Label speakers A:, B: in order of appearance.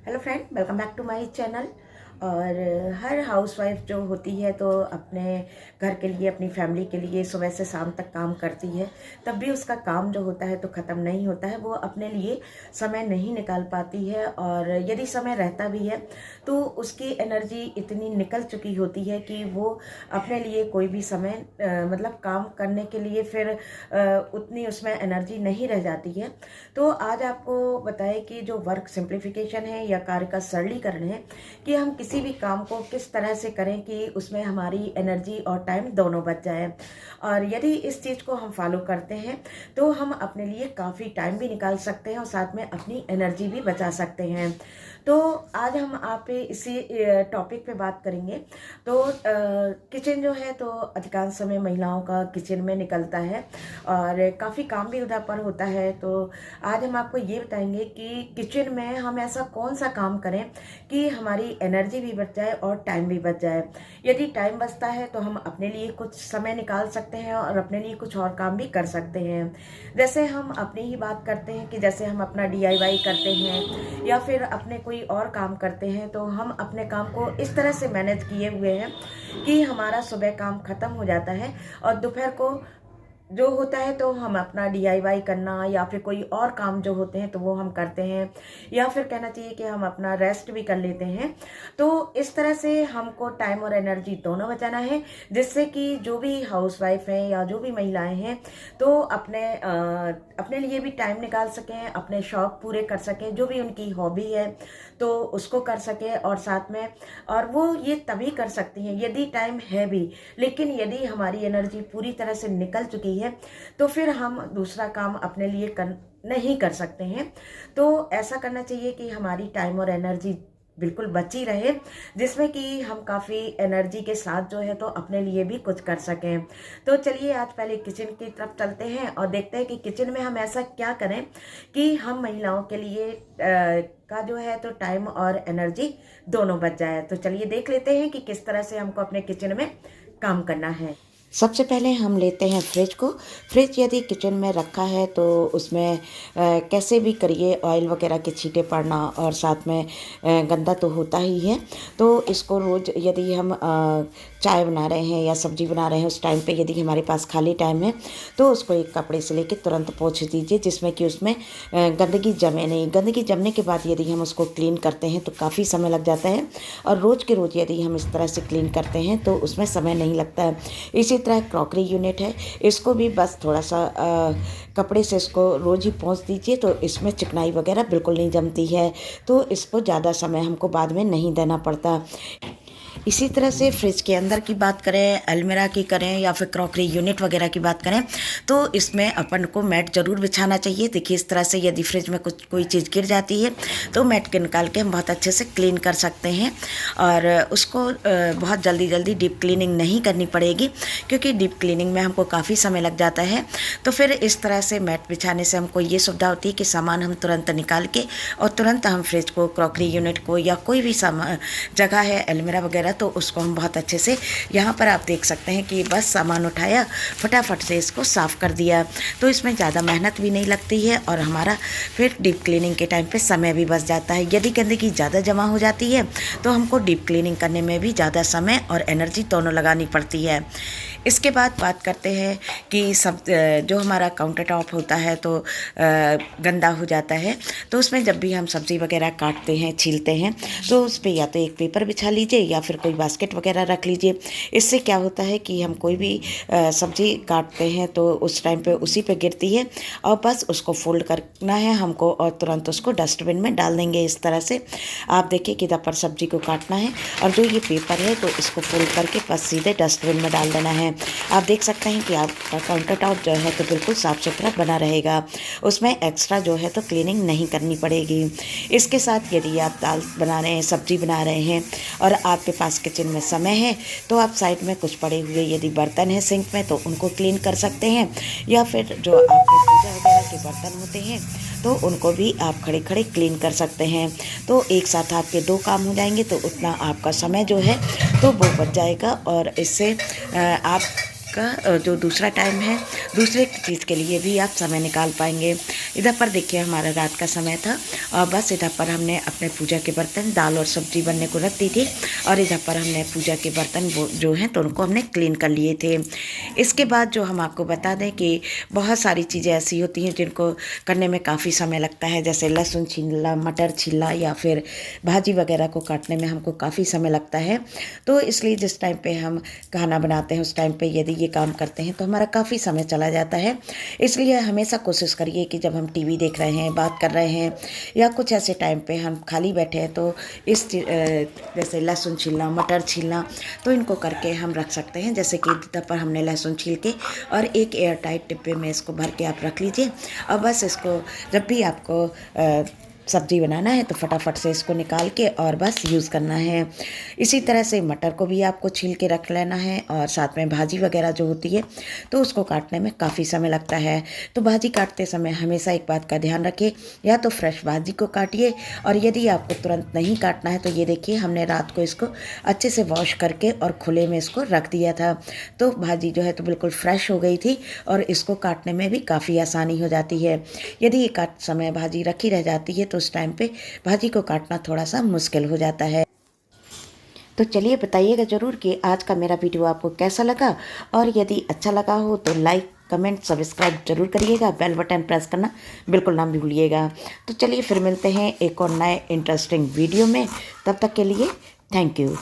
A: Hello friend, welcome back to my channel. और हर housewife जो होती है तो अपने घर के लिए, अपनी फैमिली के लिए सुबह से शाम तक काम करती है, तब भी उसका काम जो होता है तो ख़त्म नहीं होता है। वो अपने लिए समय नहीं निकाल पाती है, और यदि समय रहता भी है तो उसकी एनर्जी इतनी निकल चुकी होती है कि वो अपने लिए कोई भी समय मतलब काम करने के लिए फिर उतनी उसमें एनर्जी नहीं रह जाती है। तो आज आपको बताएं कि जो वर्क सिंप्लीफिकेशन है या कार्य का सरलीकरण है, कि हम किसी भी काम को किस तरह से करें कि उसमें हमारी एनर्जी और टाइम दोनों बच जाए। और यदि इस चीज़ को हम फॉलो करते हैं तो हम अपने लिए काफ़ी टाइम भी निकाल सकते हैं और साथ में अपनी एनर्जी भी बचा सकते हैं। तो आज हम आप इसी टॉपिक पे बात करेंगे। तो किचन जो है तो अधिकांश समय महिलाओं का किचन में निकलता है और काफ़ी काम भी उधर पर होता है। तो आज हम आपको ये बताएंगे कि किचन में हम ऐसा कौन सा काम करें कि हमारी एनर्जी भी बच जाए और टाइम भी बच जाए। यदि टाइम बचता है तो हम अपने लिए कुछ समय निकाल सकते हैं और अपने लिए कुछ और काम भी कर सकते हैं। जैसे हम अपनी ही बात करते हैं कि जैसे हम अपना DIY करते हैं या फिर अपने कोई और काम करते हैं, तो हम अपने काम को इस तरह से मैनेज किए हुए हैं कि हमारा सुबह काम खत्म हो जाता है और दोपहर को जो होता है तो हम अपना DIY करना या फिर कोई और काम जो होते हैं तो वो हम करते हैं, या फिर कहना चाहिए कि हम अपना रेस्ट भी कर लेते हैं। तो इस तरह से हमको टाइम और एनर्जी दोनों बचाना है, जिससे कि जो भी हाउसवाइफ हैं या जो भी महिलाएं हैं तो अपने लिए भी टाइम निकाल सकें, अपने शौक पूरे कर सकें, जो भी उनकी हॉबी है तो उसको कर सकें। और साथ में और वो ये तभी कर सकती हैं यदि टाइम है भी, लेकिन यदि हमारी एनर्जी पूरी तरह से निकल चुकी है तो फिर हम दूसरा काम अपने लिए नहीं कर सकते हैं। तो ऐसा करना चाहिए कि हमारी टाइम और एनर्जी बिल्कुल बची रहे, जिसमें कि हम काफ़ी एनर्जी के साथ जो है तो अपने लिए भी कुछ कर सकें। तो चलिए आज पहले किचन की तरफ चलते हैं और देखते हैं कि किचन में हम ऐसा क्या करें कि हम महिलाओं के लिए का जो है तो टाइम और एनर्जी दोनों बच जाए। तो चलिए देख लेते हैं कि किस तरह से हमको अपने किचन में काम करना है। सबसे पहले हम लेते हैं फ्रिज को। फ्रिज यदि किचन में रखा है तो उसमें कैसे भी करिए ऑयल वगैरह के छींटे पड़ना और साथ में गंदा तो होता ही है। तो इसको रोज़ यदि हम चाय बना रहे हैं या सब्जी बना रहे हैं, उस टाइम पे यदि हमारे पास खाली टाइम है तो उसको एक कपड़े से लेके तुरंत पोंछ दीजिए, जिसमें कि उसमें गंदगी जमे नहीं। गंदगी जमने के बाद यदि हम उसको क्लीन करते हैं तो काफ़ी समय लग जाता है, और रोज़ के रोज़ यदि हम इस तरह से क्लीन करते हैं तो उसमें समय नहीं लगता है। इसी तरह क्रॉकरी यूनिट है, इसको भी बस थोड़ा सा कपड़े से इसको रोज़ ही पोंछ दीजिए तो इसमें चिकनाई वगैरह बिल्कुल नहीं जमती है, तो इसको ज़्यादा समय हमको बाद में नहीं देना पड़ता। इसी तरह से फ्रिज के अंदर की बात करें, अलमीरा की करें या फिर क्रॉकरी यूनिट वगैरह की बात करें तो इसमें अपन को मैट ज़रूर बिछाना चाहिए। देखिए इस तरह से यदि फ्रिज में कोई चीज़ गिर जाती है तो मैट के निकाल के हम बहुत अच्छे से क्लीन कर सकते हैं, और उसको बहुत जल्दी डीप क्लीनिंग नहीं करनी पड़ेगी, क्योंकि डीप क्लीनिंग में हमको काफ़ी समय लग जाता है। तो फिर इस तरह से मैट बिछाने से हमको ये सुविधा होती है कि सामान हम तुरंत निकाल के और तुरंत हम फ्रिज को, क्रॉकरी यूनिट को या कोई भी सामान जगह है अलमीरा वगैरह तो उसको हम बहुत अच्छे से, यहाँ पर आप देख सकते हैं कि बस सामान उठाया, फटाफट से इसको साफ़ कर दिया। तो इसमें ज़्यादा मेहनत भी नहीं लगती है और हमारा फिर डीप क्लीनिंग के टाइम पे समय भी बच जाता है। यदि गंदगी ज़्यादा जमा हो जाती है तो हमको डीप क्लीनिंग करने में भी ज़्यादा समय और एनर्जी दोनों लगानी पड़ती है। इसके बाद बात करते हैं कि सब जो हमारा काउंटर टॉप होता है तो गंदा हो जाता है, तो उसमें जब भी हम सब्ज़ी वगैरह काटते हैं, छीलते हैं तो उस पर या तो एक पेपर बिछा लीजिए या फिर कोई बास्केट वगैरह रख लीजिए। इससे क्या होता है कि हम कोई भी सब्ज़ी काटते हैं तो उस टाइम पे उसी पे गिरती है, और बस उसको फोल्ड करना है हमको और तुरंत उसको डस्टबिन में डाल देंगे। इस तरह से आप देखिए कि इधर पर सब्ज़ी को काटना है और जो ये पेपर है तो इसको फोल्ड करके बस सीधे डस्टबिन में डाल देना है। आप देख सकते हैं कि आपका काउंटर टॉप जो है तो बिल्कुल साफ़ सुथरा बना रहेगा, उसमें एक्स्ट्रा जो है तो क्लीनिंग नहीं करनी पड़ेगी। इसके साथ यदि आप दाल बना रहे हैं, सब्जी बना रहे हैं और आपके पास किचन में समय है तो आप साइड में कुछ पड़े हुए यदि बर्तन हैं सिंक में तो उनको क्लीन कर सकते हैं, या फिर जो आपके पूजा वगैरह के बर्तन होते हैं तो उनको भी आप खड़े खड़े क्लीन कर सकते हैं। तो एक साथ आपके दो काम हो जाएंगे, तो उतना आपका समय जो है तो वो बच जाएगा, और इससे आप का जो दूसरा टाइम है दूसरे चीज़ के लिए भी आप समय निकाल पाएंगे। इधर पर देखिए हमारा रात का समय था और बस इधर पर हमने अपने पूजा के बर्तन, दाल और सब्जी बनने को रख दी थी और इधर पर हमने पूजा के बर्तन वो जो हैं तो उनको हमने क्लीन कर लिए थे। इसके बाद जो हम आपको बता दें कि बहुत सारी चीज़ें ऐसी होती हैं जिनको करने में काफ़ी समय लगता है, जैसे लहसुन छीलना, मटर छीलना या फिर भाजी वगैरह को काटने में हमको काफ़ी समय लगता है। तो इसलिए जिस टाइम पे हम खाना बनाते हैं उस टाइम पे यदि ये काम करते हैं तो हमारा काफ़ी समय चला जाता है। इसलिए हमेशा कोशिश करिए कि जब हम टीवी देख रहे हैं, बात कर रहे हैं या कुछ ऐसे टाइम पे हम खाली बैठे हैं तो जैसे लहसुन छीलना, मटर छीलना, तो इनको करके हम रख सकते हैं। जैसे कि इधर पर हमने लहसुन छील के और एक एयर टाइट डिब्बे में इसको भर के आप रख लीजिए और बस इसको जब भी आपको सब्ज़ी बनाना है तो फटाफट से इसको निकाल के और बस यूज़ करना है। इसी तरह से मटर को भी आपको छील के रख लेना है और साथ में भाजी वगैरह जो होती है तो उसको काटने में काफ़ी समय लगता है। तो भाजी काटते समय हमेशा एक बात का ध्यान रखिए, या तो फ्रेश भाजी को काटिए और यदि आपको तुरंत नहीं काटना है तो ये देखिए हमने रात को इसको अच्छे से वॉश करके और खुले में इसको रख दिया था, तो भाजी जो है तो बिल्कुल फ्रेश हो गई थी और इसको काटने में भी काफ़ी आसानी हो जाती है। यदि एक आध समय भाजी रखी रह जाती है तो उस टाइम पे भाजी को काटना थोड़ा सा मुश्किल हो जाता है। तो चलिए बताइएगा ज़रूर कि आज का मेरा वीडियो आपको कैसा लगा, और यदि अच्छा लगा हो तो लाइक, कमेंट, सब्सक्राइब जरूर करिएगा, बेल बटन प्रेस करना बिल्कुल ना भूलिएगा। तो चलिए फिर मिलते हैं एक और नए इंटरेस्टिंग वीडियो में, तब तक के लिए थैंक यू।